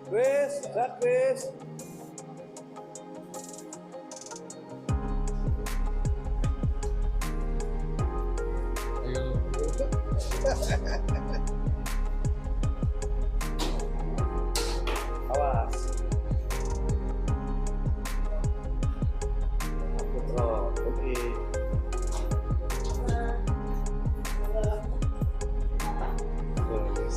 Wes, Zat wes. Awas. Putra, oke. Bagus.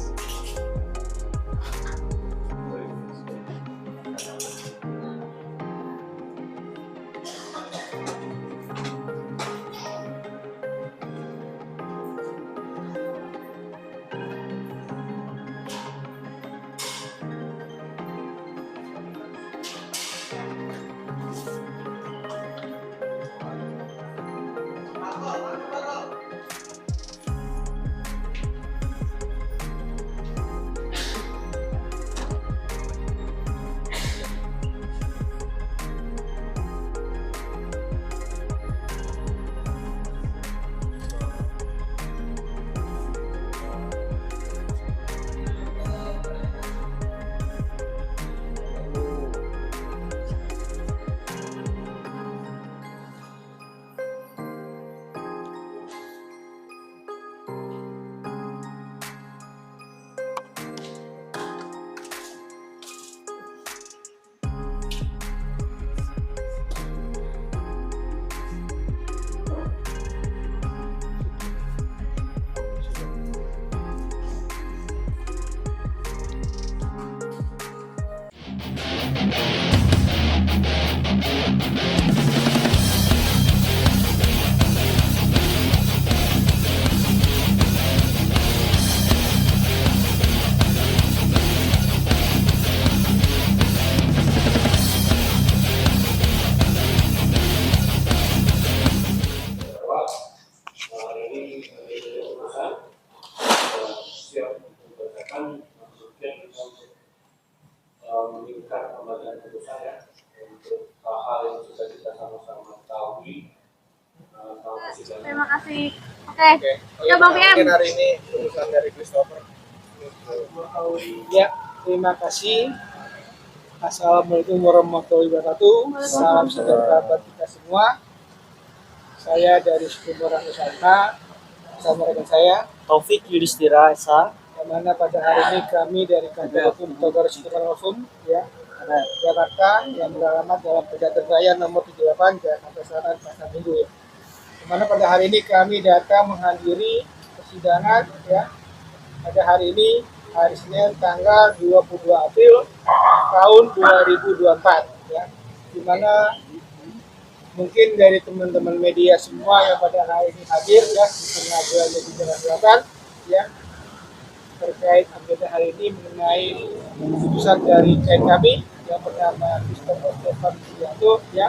Meningkat pembagian putusan ya untuk hal-hal yang sudah kita sama-sama ketahui. Terima kasih. Oke. Ya Bang PM. Mungkin hari ini putusan dari Christopher. Ya, terima kasih. Assalamualaikum warahmatullahi wabarakatuh. Salam sejahtera buat kita semua. Saya dari Suku Morang Nusantara, bersama rekan saya Taufik Yudhistira Esa, yang mana pada hari ini kami dari Kantor Hukum Togar Hukum ya Jakarta yang beralamat dalam Pejaten Raya nomor 78 Jakarta Selatan Pasar Minggu ya. Di mana pada hari ini kami datang menghadiri persidangan ya pada hari ini hari Senin tanggal 22 April tahun 2024 ya. Di mana mungkin dari teman-teman media semua yang pada hari ini hadir ya di pengadilan negeri Jakarta Selatan ya terkait agenda hari ini mengenai keputusan dari klien kami yang bernama Christopher Stefan Sugianto ya.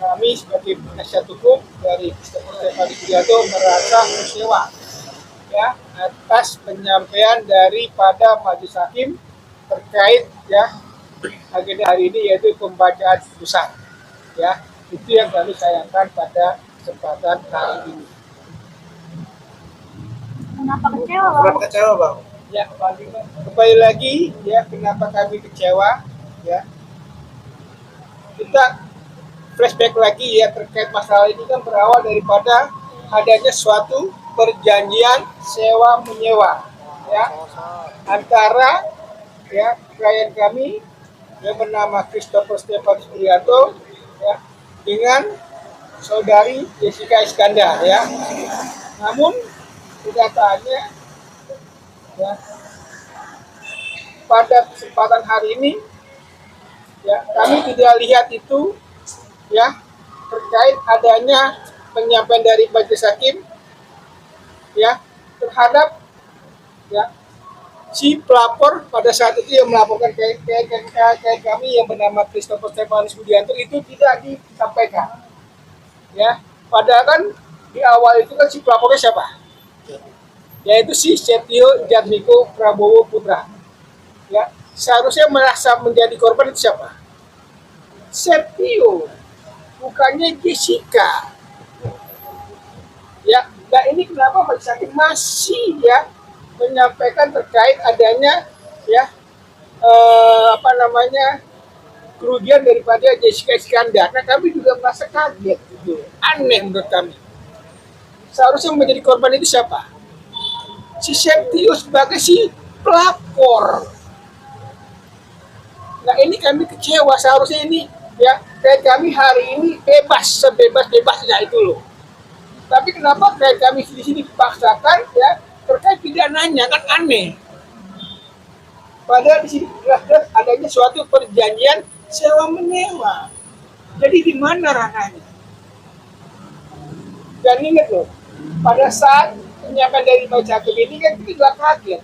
Kami sebagai penasihat hukum dari Christopher Stefan Sugianto merasa kecewa ya atas penyampaian daripada majelis hakim terkait ya agenda hari ini yaitu pembacaan putusan ya. Itu yang kami sayangkan pada kesempatan hari ini. Kenapa kecewa Bang? Kenapa kecewa, Bang? Ya, kembali lagi ya kenapa kami kecewa ya. Kita flashback lagi ya terkait masalah ini kan berawal daripada adanya suatu perjanjian sewa menyewa ya antara ya klien kami yang bernama Christopher Stefan Sugianto ya dengan saudari Jessica Iskandar ya. Namun kenyataannya ya pada kesempatan hari ini ya kami tidak lihat itu ya terkait adanya penyampaian dari majelis hakim ya terhadap ya si pelapor pada saat itu yang melaporkan ke kami yang bernama Christopher Stefan Sugianto itu tidak disampaikan ya padahal kan di awal itu kan si pelapornya siapa yaitu si Setio Jatmiko Prabowo Putra ya seharusnya merasa menjadi korban itu siapa Setio bukannya Jessica ya Nah ini kenapa majelis hakim masih ya menyampaikan terkait adanya ya kerugian daripada Jessica Iskandar. Nah kami juga merasa kaget, gitu. Aneh menurut kami. Seharusnya menjadi korban itu siapa? Si Septius sebagai si pelapor. Nah ini kami kecewa, seharusnya ini ya kayak kami hari ini bebas sebebas-bebasnya itu loh. Tapi kenapa kayak kami di sini dipaksakan ya terkait pidananya, kan aneh. Padahal di sini jelas-jelas adanya suatu perjanjian sewa menyewa. Jadi di mana ranahnya? Dan ingat loh, pada saat penyampaian dari majelis hakim ini kan kita juga kaget.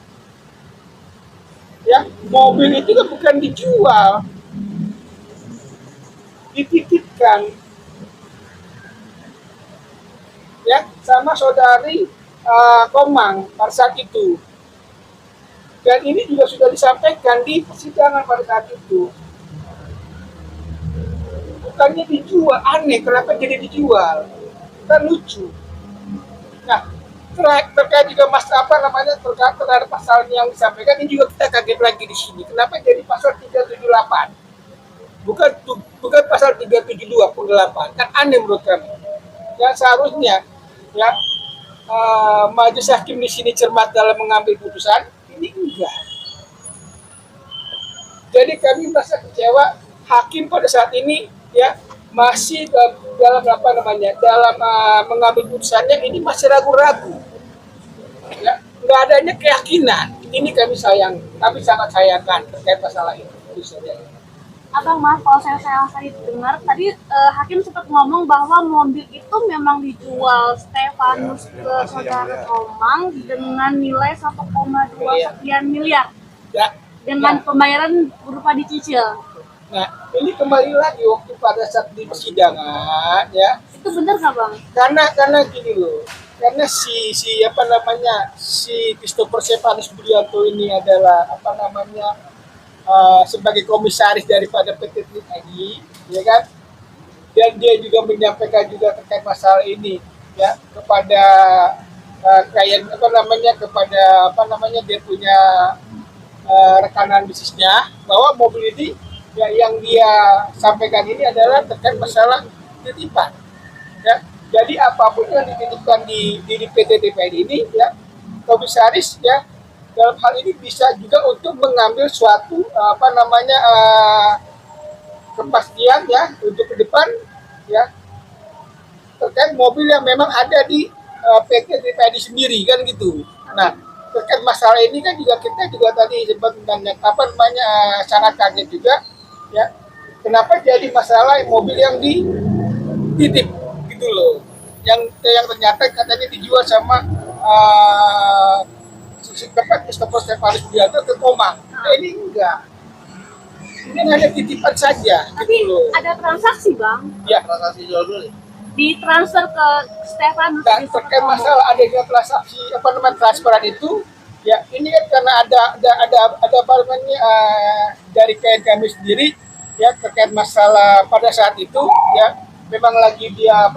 Ya, mobil itu kan bukan dijual, dititipkan. Ya, sama saudari Komang pada saat itu. Dan ini juga sudah disampaikan di persidangan pada saat itu. Bukannya dijual, aneh kenapa jadi dijual? Kan lucu. Nah, terkait juga terkait pasal yang disampaikan ini juga kita kaget lagi di sini. Kenapa jadi pasal 378? Bukan pasal 372 8. Kan aneh menurut kami. Yang seharusnya ya majelis hakim di sini cermat dalam mengambil putusan, ini enggak. Jadi kami merasa kecewa hakim pada saat ini ya masih dalam mengambil putusannya ini masih ragu-ragu. Ya, nggak adanya keyakinan. Ini kami sangat sayangkan terkait masalah ini. Abang, maaf kalau saya tadi dengar tadi hakim sempat ngomong bahwa mobil itu memang dijual Stefanus ke saudara Komang dengan nilai 1,2 sekian miliar Ya, dengan pembayaran berupa dicicil. nah ini kembali lagi waktu pada saat di persidangan ya. Itu benar nggak, Bang? Karena gini loh. Karena si Christopher Stefanus Budianto ini adalah sebagai komisaris daripada PT TNI, ya kan? Dan dia juga menyampaikan juga terkait masalah ini, ya kepada dia punya rekanan bisnisnya bahwa mobil ini ya yang dia sampaikan ini adalah terkait masalah titipan, ya. Jadi apapun yang dititipkan di PT TPN ini, ya komisaris ya dalam hal ini bisa juga untuk mengambil suatu kepastian ya untuk ke depan ya terkait mobil yang memang ada di PT TPN sendiri kan gitu. Nah terkait masalah ini kan juga kita juga tadi sempat sangat kaget juga ya kenapa jadi masalah mobil yang dititip gitu loh yang ternyata katanya dijual sama Christopher Stefanus Budianto ke Komang. Nah, ini enggak. Ini hanya titipan saja. Tapi gitu loh. ada transaksi, Bang. Ya, Transaksi jual beli. Ditransfer ke Stefanus. dan terkait masalah adanya transaksi transferan itu, ya ini kan karena ada dari klien kami sendiri, ya terkait masalah pada saat itu, ya memang lagi dia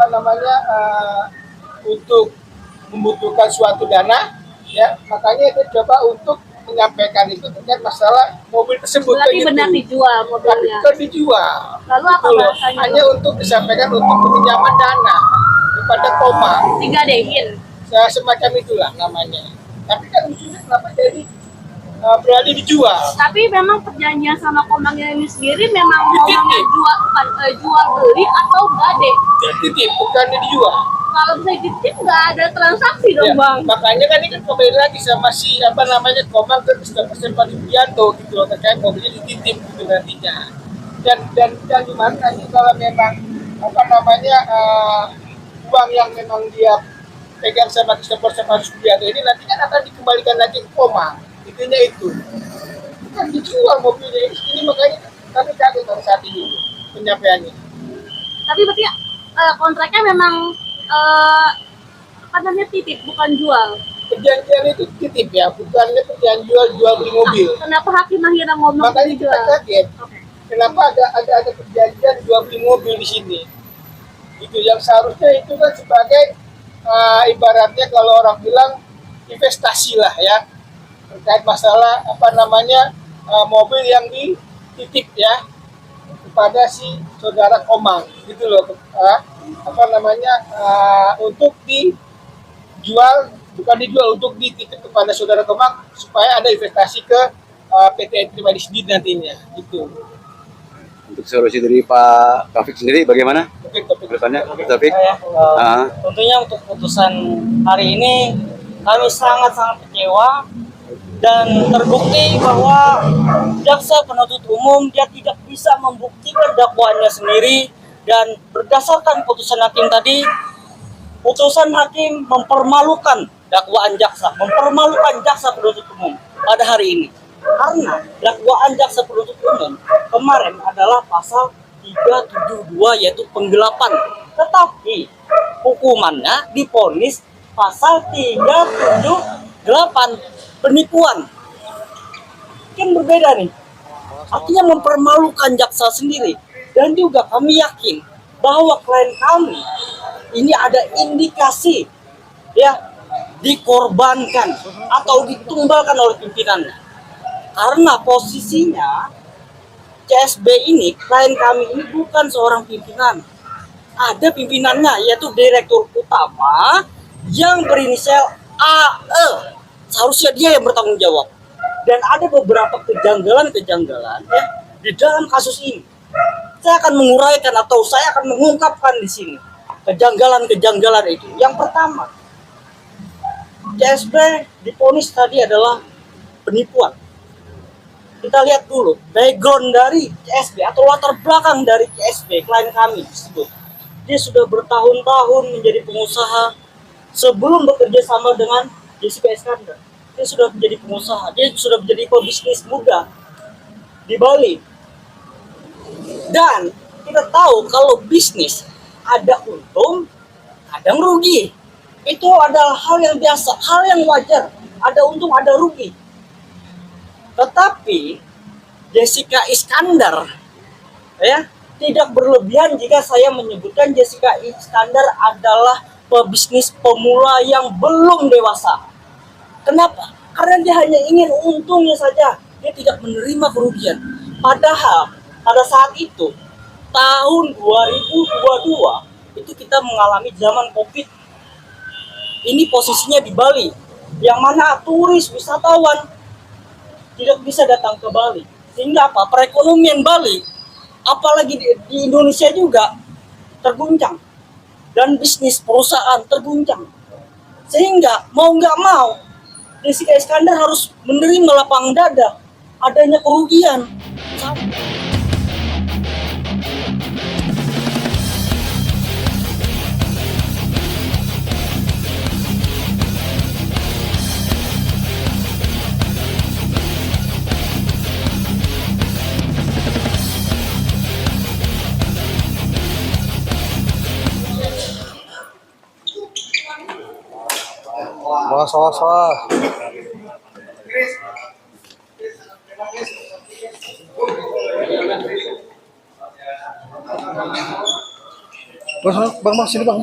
untuk membutuhkan suatu dana. Ya, makanya dia coba untuk menyampaikan itu terkait masalah mobil tersebut. Berarti benar dijual mobilnya. Bukan dijual. Lalu apa bahasanya? Hanya untuk disampaikan untuk peminjaman dana kepada Komang. Digadein. Semacam itulah namanya. Tapi kan lucunya kenapa jadi berani dijual? Tapi memang perjanjian sama Komang ini sendiri memang ngomongnya jual beli atau gade. Titip, bukan dijual. Kalau bisa dititip nggak ada transaksi dong, Ya, Bang. makanya kan ini kan kembali lagi sama si Komang ke Christopher Stefanus Budianto gitu loh, terkait mobilnya dititip gitu nantinya. Dan gimana nanti kalau memang uang yang memang dia pegang sama Christopher Stefanus Budianto ini nanti kan akan dikembalikan lagi ke Komang. Intinya itu. Bukan dijual mobilnya ini, makanya kami kaget pada saat ini penyampaiannya. Tapi berarti kontraknya memang titip bukan jual. Perjanjian itu titip ya, bukannya perjanjian jual beli mobil. Kenapa hakim akhirnya ngomong Makanya kita jual? kaget. Kenapa ada perjanjian jual beli mobil di sini? Itu yang seharusnya itu kan sebagai ibaratnya kalau orang bilang investasi lah ya, terkait masalah mobil yang dititip ya kepada si saudara Komang gitu loh, untuk dijual, bukan dijual, untuk dititip kepada saudara Komang supaya ada investasi ke PT Pribadi Sendiri nantinya gitu. Untuk solusi dari Pak Taufik sendiri bagaimana? Mungkin topik Kedepannya, Pak Taufik? Tentunya untuk putusan hari ini kami sangat-sangat kecewa dan terbukti bahwa jaksa penuntut umum dia tidak bisa membuktikan dakwaannya sendiri, dan berdasarkan putusan hakim tadi, putusan hakim mempermalukan dakwaan jaksa, mempermalukan jaksa penuntut umum pada hari ini. Karena dakwaan jaksa penuntut umum kemarin adalah pasal 372 yaitu penggelapan, tetapi hukumannya divonis pasal 378 penipuan. Kan berbeda nih. Artinya mempermalukan jaksa sendiri. Dan juga kami yakin bahwa klien kami ini ada indikasi ya dikorbankan atau ditumbalkan oleh pimpinannya. Karena posisinya CSB ini, klien kami ini bukan seorang pimpinan. Ada pimpinannya, yaitu direktur utama yang berinisial AE. Seharusnya dia yang bertanggung jawab. Dan ada beberapa kejanggalan-kejanggalan ya di dalam kasus ini. Saya akan menguraikan atau saya akan mengungkapkan di sini kejanggalan-kejanggalan itu. Yang pertama, CSB divonis tadi adalah penipuan. Kita lihat dulu background dari CSB atau latar belakang dari CSB, klien kami tersebut. Dia sudah bertahun-tahun menjadi pengusaha sebelum bekerja sama dengan Jessica Iskandar. Dia sudah menjadi pengusaha, dia sudah menjadi pebisnis muda di Bali. Dan kita tahu kalau bisnis ada untung, kadang rugi. Itu adalah hal yang biasa, hal yang wajar. Ada untung, ada rugi. Tetapi Jessica Iskandar ya tidak berlebihan jika saya menyebutkan Jessica Iskandar adalah pebisnis pemula yang belum dewasa. Kenapa? Karena dia hanya ingin untungnya saja, dia tidak menerima kerugian. Padahal pada saat itu tahun 2022 itu kita mengalami zaman Covid. Ini posisinya di Bali, yang mana turis wisatawan tidak bisa datang ke Bali. Sehingga apa? Perekonomian Bali, apalagi di Indonesia juga terguncang. Dan bisnis perusahaan terguncang. Sehingga mau nggak mau, Jessica Iskandar harus menerima lapang dada adanya kerugian. Wah. Bang, sini bang.